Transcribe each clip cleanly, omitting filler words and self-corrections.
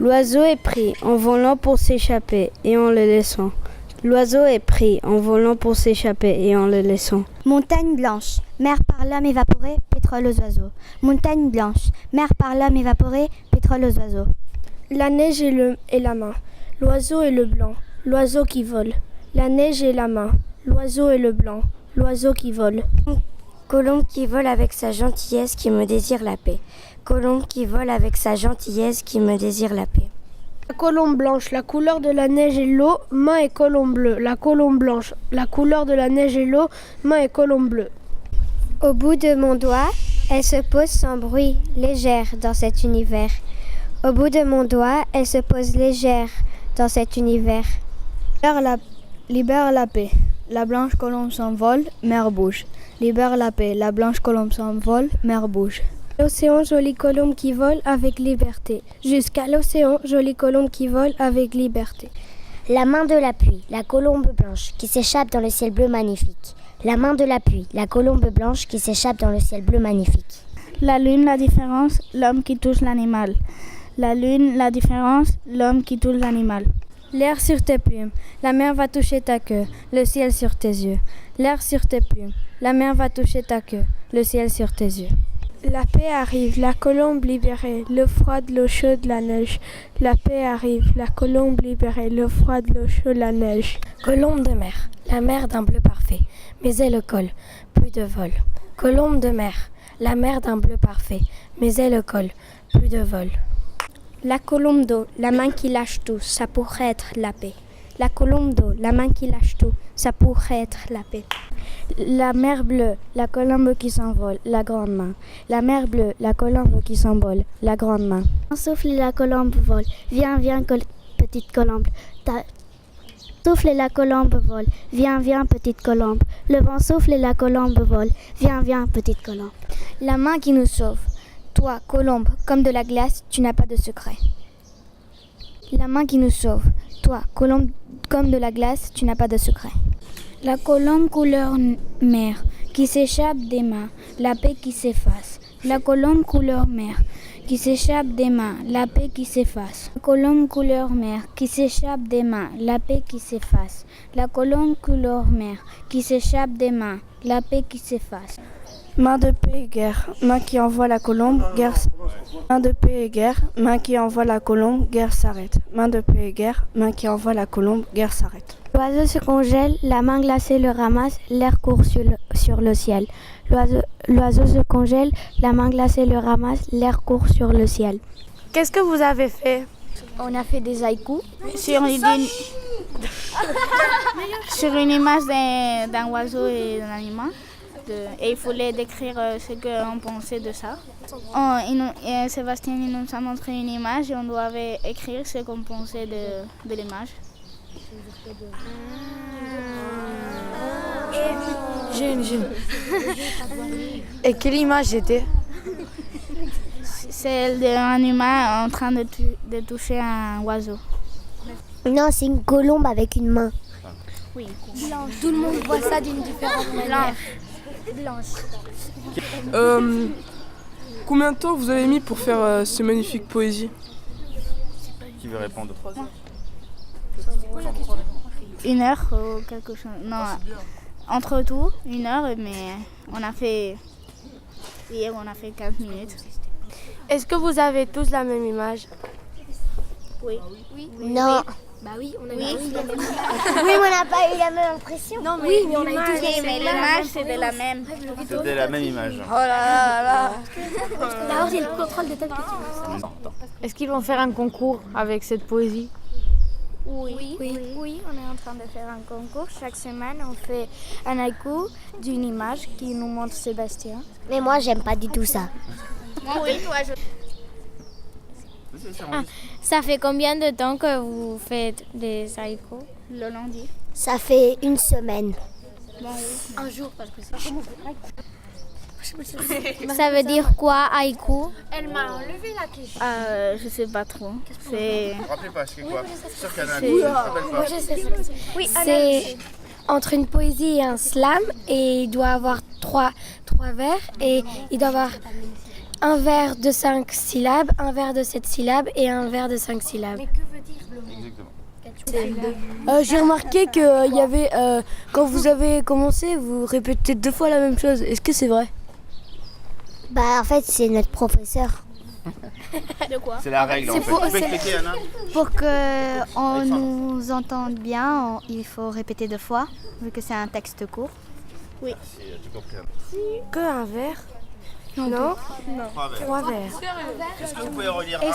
L'oiseau est pris en volant pour s'échapper et en le laissant. L'oiseau est pris en volant pour s'échapper et en le laissant. Montagne blanche, mer par l'homme évaporée, pétrole aux oiseaux. Montagne blanche, mer par l'homme évaporée, pétrole aux oiseaux. La neige et la main, l'oiseau et le blanc, l'oiseau qui vole. La neige et la main, l'oiseau et le blanc, l'oiseau qui vole. Colombe qui vole avec sa gentillesse qui me désire la paix. Colombe qui vole avec sa gentillesse qui me désire la paix. La colombe blanche, la couleur de la neige et l'eau, main et colombe bleue. La colombe blanche, la couleur de la neige et l'eau, main et colombe bleue. Au bout de mon doigt, elle se pose sans bruit, légère dans cet univers. Au bout de mon doigt, elle se pose légère dans cet univers. Libère la paix. La blanche colombe s'envole, mer bouge. Libère la paix. La blanche colombe s'envole, mer bouge. L'océan, jolie colombe qui vole avec liberté. Jusqu'à l'océan, jolie colombe qui vole avec liberté. La main de la pluie, la colombe blanche qui s'échappe dans le ciel bleu magnifique. La main de la pluie, la colombe blanche qui s'échappe dans le ciel bleu magnifique. La lune, la différence, l'homme qui touche l'animal. La lune, la différence, l'homme qui touche l'animal. L'air sur tes plumes, la mer va toucher ta queue, le ciel sur tes yeux. L'air sur tes plumes, la mer va toucher ta queue, le ciel sur tes yeux. La paix arrive, la colombe libérée, l'eau froide, l'eau chaude, la neige. La paix arrive, la colombe libérée, l'eau froide, l'eau chaude, la neige. Colombe de mer, la mer d'un bleu parfait, mes ailes collent, plus de vol. Colombe de mer, la mer d'un bleu parfait, mes ailes collent, plus de vol. La colombe d'eau, la main qui lâche tout, ça pourrait être la paix. La colombe d'eau, la main qui lâche tout, ça pourrait être la paix. La mer bleue, la colombe qui s'envole, la grande main. La mer bleue, la colombe qui s'envole, la grande main. Un souffle et la colombe vole. Viens, viens, petite colombe. Souffle et la colombe vole. Viens, viens, petite colombe. Le vent souffle et la colombe vole. Viens, viens, petite colombe. La main qui nous sauve. Toi, colombe, comme de la glace, tu n'as pas de secret. La main qui nous sauve. Toi, colombe, comme de la glace, tu n'as pas de secret. La colombe couleur mer qui s'échappe des mains, la paix qui s'efface. La colombe couleur mer qui s'échappe des mains, la paix qui s'efface. La colombe couleur mer qui s'échappe des mains, la paix qui s'efface. La colombe couleur mer qui s'échappe des mains, la paix qui s'efface. Main de paix et guerre, main qui envoie la colombe, guerre. Main de paix et guerre, main qui envoie la colombe, guerre s'arrête. Main de paix et guerre, main qui envoie la colombe, guerre s'arrête. L'oiseau se congèle, la main glacée le ramasse, l'air court sur le ciel. L'oiseau se congèle, la main glacée le ramasse, l'air court sur le ciel. Qu'est-ce que vous avez fait? On a fait des haïkus sur une image d'un oiseau et d'un animal. Et il fallait décrire ce qu'on pensait de ça. Sébastien nous a montré une image et on devait écrire ce qu'on pensait de l'image. J'ai. Et quelle image c'était? Celle d'un humain en train de toucher un oiseau. Non, c'est une colombe avec une main. Oui. Blanche. Tout le monde voit ça d'une différente manière. Blanche. Combien de temps vous avez mis pour faire ce magnifique poésie? Qui veut répondre? 1 heure ou quelque chose. Non, entre tout, 1 heure, mais hier on a fait 15 minutes. Est-ce que vous avez tous la même image? Oui. Non. Bah oui, on a Oui, mais on n'a pas eu la même impression. Non, mais on a eu tous Oui, mais l'image c'était la même. C'était la même image. Oh là là là. D'abord, c'est le contrôle de tête que tu veux. Est-ce qu'ils vont faire un concours avec cette poésie? Oui, on est en train de faire un concours. Chaque semaine, on fait un haïku d'une image qui nous montre Sébastien. Mais moi, j'aime pas du tout ça. Oui, toi, Ça fait combien de temps que vous faites des haïkus? le lundi. Ça fait 1 semaine. Un jour, parce que c'est... Ça veut dire quoi, haïku? Elle m'a enlevé la question. Je sais pas trop. C'est... Ne rappelez pas, c'est quoi? C'est sûr qu'il y en a un C'est- qui ne rappelle pas. Moi, je sais ça. Oui, C'est entre une poésie et un slam, et il doit avoir trois vers, et il doit avoir Un vers de 5 syllabes, un vers de 7 syllabes et un vers de 5 syllabes. Exactement. J'ai remarqué que y avait, quand vous avez commencé, vous répétez 2 fois la même chose. Est-ce que c'est vrai? Bah en fait c'est notre professeur. C'est la règle en fait. Tu peux expliquer, Anna? Pour qu'on nous entende bien, il faut répéter 2 fois, vu que c'est un texte court. Si, tu comprends. Que un vers? Non. 3 vers. Est-ce que vous pouvez relire un?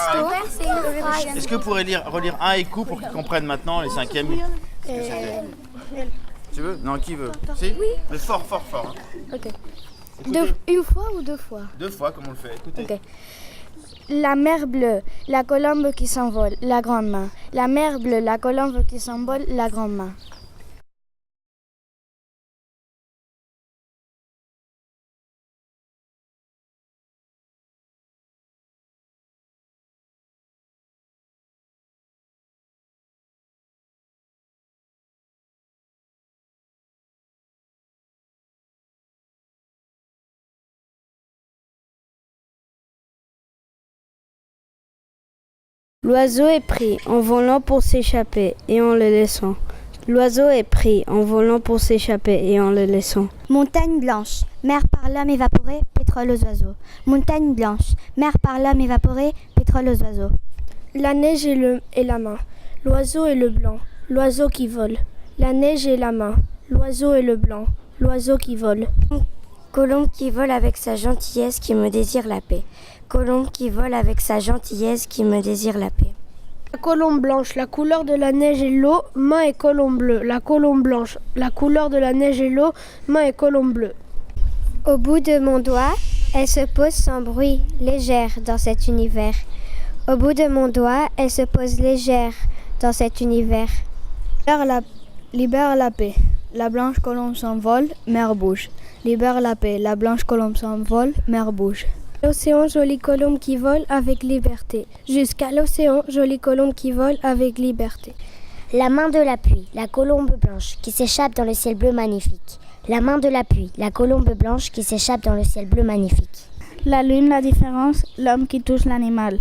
Est-ce que vous pourrez relire un écho pour qu'ils comprennent maintenant les cinquièmes ce que c'était? Tu veux? Non, qui veut? Si? Oui. Mais fort, fort, fort. Hein. Ok. Écoutez. Une fois ou 2 fois? 2 fois, comme on le fait. Écoutez. Ok. La mer bleue, la colombe qui s'envole, la grande main. La mer bleue, la colombe qui s'envole, la grande main. L'oiseau est pris en volant pour s'échapper et en le laissant. L'oiseau est pris en volant pour s'échapper et en le laissant. Montagne blanche, mer par l'homme évaporée, pétrole aux oiseaux. Montagne blanche, mer par l'homme évaporée, pétrole aux oiseaux. La neige et la main. L'oiseau et le blanc. L'oiseau qui vole. La neige et la main. L'oiseau et le blanc. L'oiseau qui vole. Colombe qui vole avec sa gentillesse qui me désire la paix. Colombe qui vole avec sa gentillesse qui me désire la paix. La colombe blanche, la couleur de la neige et l'eau, main et colombe bleue. La colombe blanche, la couleur de la neige et l'eau, main et colombe bleue. Au bout de mon doigt, elle se pose sans bruit, légère dans cet univers. Au bout de mon doigt, elle se pose légère dans cet univers. Libère la paix. La blanche colombe s'envole, mer bouge. Libère la paix. La blanche colombe s'envole, mer bouge. L'océan, jolie colombe qui vole avec liberté. Jusqu'à l'océan, jolie colombe qui vole avec liberté. La main de la pluie, la colombe blanche qui s'échappe dans le ciel bleu magnifique. La main de la pluie, la colombe blanche qui s'échappe dans le ciel bleu magnifique. La lune, la différence, l'homme qui touche l'animal.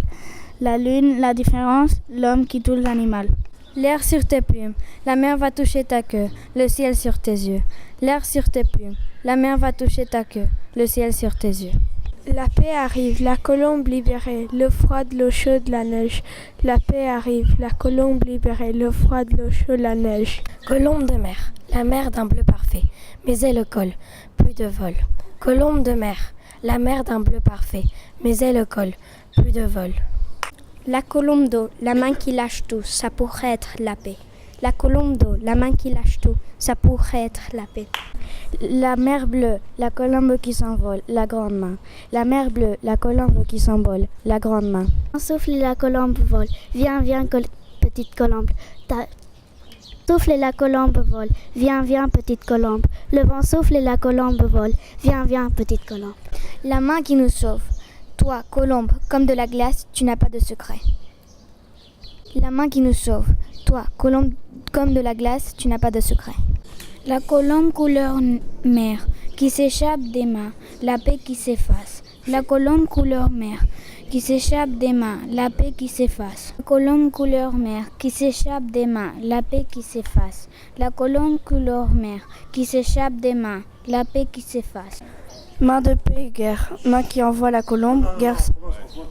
La lune, la différence, l'homme qui touche l'animal. L'air sur tes plumes, la mer va toucher ta queue, le ciel sur tes yeux. L'air sur tes plumes, la mer va toucher ta queue, le ciel sur tes yeux. La paix arrive, la colombe libérée, l'eau froide, l'eau chaude, la neige. La paix arrive, la colombe libérée, l'eau froide, l'eau chaude, la neige. Colombe de mer, la mer d'un bleu parfait, mes ailes collent, plus de vol. Colombe de mer, la mer d'un bleu parfait, mes ailes collent, plus de vol. La colombe d'eau, la main qui lâche tout, ça pourrait être la paix. La colombe d'eau, la main qui lâche tout, ça pourrait être la paix. La mer bleue, la colombe qui s'envole, la grande main. La mer bleue, la colombe qui s'envole, la grande main. Un souffle et la colombe vole. Viens, viens, petite colombe. Souffle et la colombe vole. Viens, viens, petite colombe. Le vent souffle et la colombe vole. Viens, viens, petite colombe. La main qui nous sauve. Toi, colombe, comme de la glace, tu n'as pas de secret. La main qui nous sauve. Toi, colombe, comme de la glace, tu n'as pas de secret. La colombe couleur mer qui s'échappe des mains, la paix qui s'efface. La colombe couleur mer qui s'échappe des mains, la paix qui s'efface. La colombe couleur mer qui s'échappe des mains, la paix qui s'efface. La colombe couleur mer qui s'échappe des mains, la paix qui s'efface. Main de paix et guerre, main qui envoie la colombe, guerre.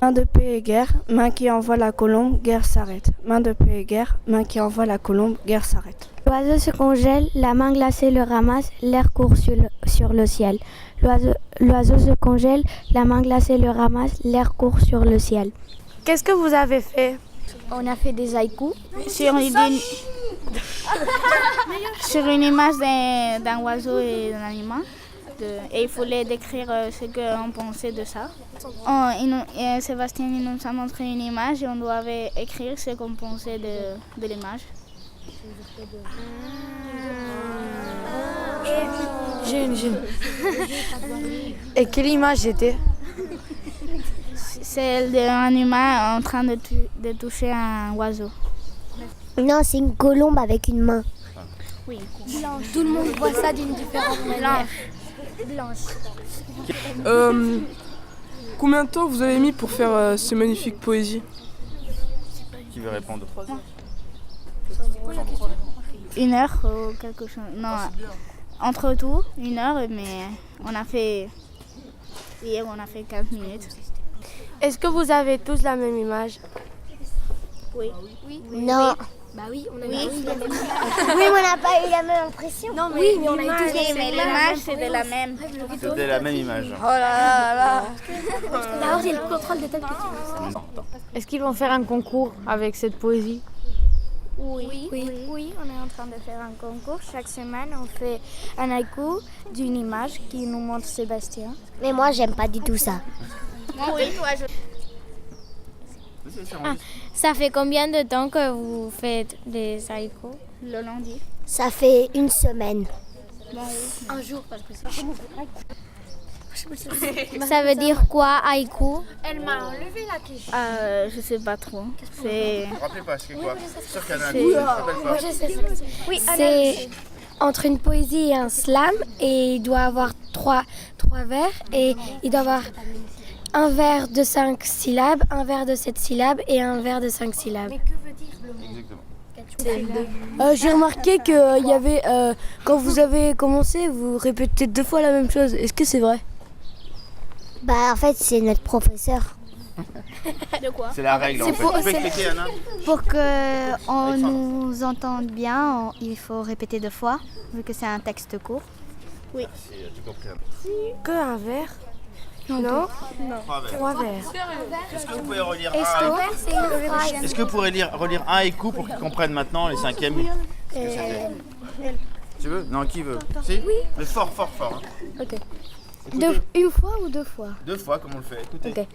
Main de paix et guerre, main qui envoie la colombe, guerre s'arrête. Main de paix et guerre, main qui envoie la colombe, guerre s'arrête. L'oiseau se congèle, la main glacée le ramasse, l'air court sur le ciel. L'oiseau se congèle, la main glacée le ramasse, l'air court sur le ciel. Qu'est-ce que vous avez fait? On a fait des haïkus sur une image d'un oiseau et d'un animal. Et il fallait décrire ce qu'on pensait de ça. Sébastien nous a montré une image et on devait écrire ce qu'on pensait de l'image. J'ai. Et quelle image c'était? Celle d'un humain en train de toucher un oiseau. Non, c'est une colombe avec une main. Oui. Blanche. Tout le monde voit ça d'une différente manière. Blanche. Combien de temps vous avez mis pour faire ces magnifiques poésies? Qui veut répondre? 1 heure ou quelque chose. Non, entre tout, 1 heure, mais hier on a fait 15 minutes. Est-ce que vous avez tous la même image? Oui. Non. Bah oui, on a Oui, mais on n'a pas eu la même impression. Non, mais oui, mais on a eu tous Oui, mais l'image c'était la même. C'était la même image. Oh là là là. D'abord, c'est le contrôle de telle petite. Est-ce qu'ils vont faire un concours avec cette poésie? Oui, on est en train de faire un concours. Chaque semaine, on fait un haïku d'une image qui nous montre Sébastien. Mais moi, j'aime pas du tout ça. Oui, toi, Ça fait combien de temps que vous faites des haïkus? le lundi. Ça fait 1 semaine. Un jour, parce que c'est. Ça veut dire quoi, haïku? Elle m'a enlevé la question. Je sais pas trop. C'est Vous vous rappelez pas, c'est quoi? C'est sûr qu'il y en a un C'est- qui ne se rappelle pas. Moi, je sais ça. Oui, C'est entre une poésie et un slam, et il doit avoir trois vers, et il doit avoir un vers de 5 syllabes, un vers de 7 syllabes et un vers de 5 syllabes. Exactement. J'ai remarqué que y avait, quand vous avez commencé, vous répétez 2 fois la même chose. Est-ce que c'est vrai? Bah, en fait, c'est notre professeur. de quoi? C'est la règle en fait. Tu peux expliquer, Anna? Pour qu'on nous entende bien, il faut répéter 2 fois, vu que c'est un texte court. Oui. Que un vers? Non. 3 vers. Est-ce que vous pouvez relire un Est-ce que vous pourrez relire un haïku pour qu'ils comprennent maintenant les 5e? Qu'est-ce que c'était? Tu veux? Non, qui veut? Si? Oui. Mais fort, fort, fort. Hein. Ok. Écoutez. 1 fois ou 2 fois? 2 fois, comme on le fait. Écoutez. Ok.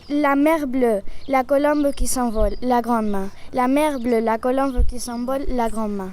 La mer bleue, la colombe qui s'envole, la grande main. La mer bleue, la colombe qui s'envole, la grande main.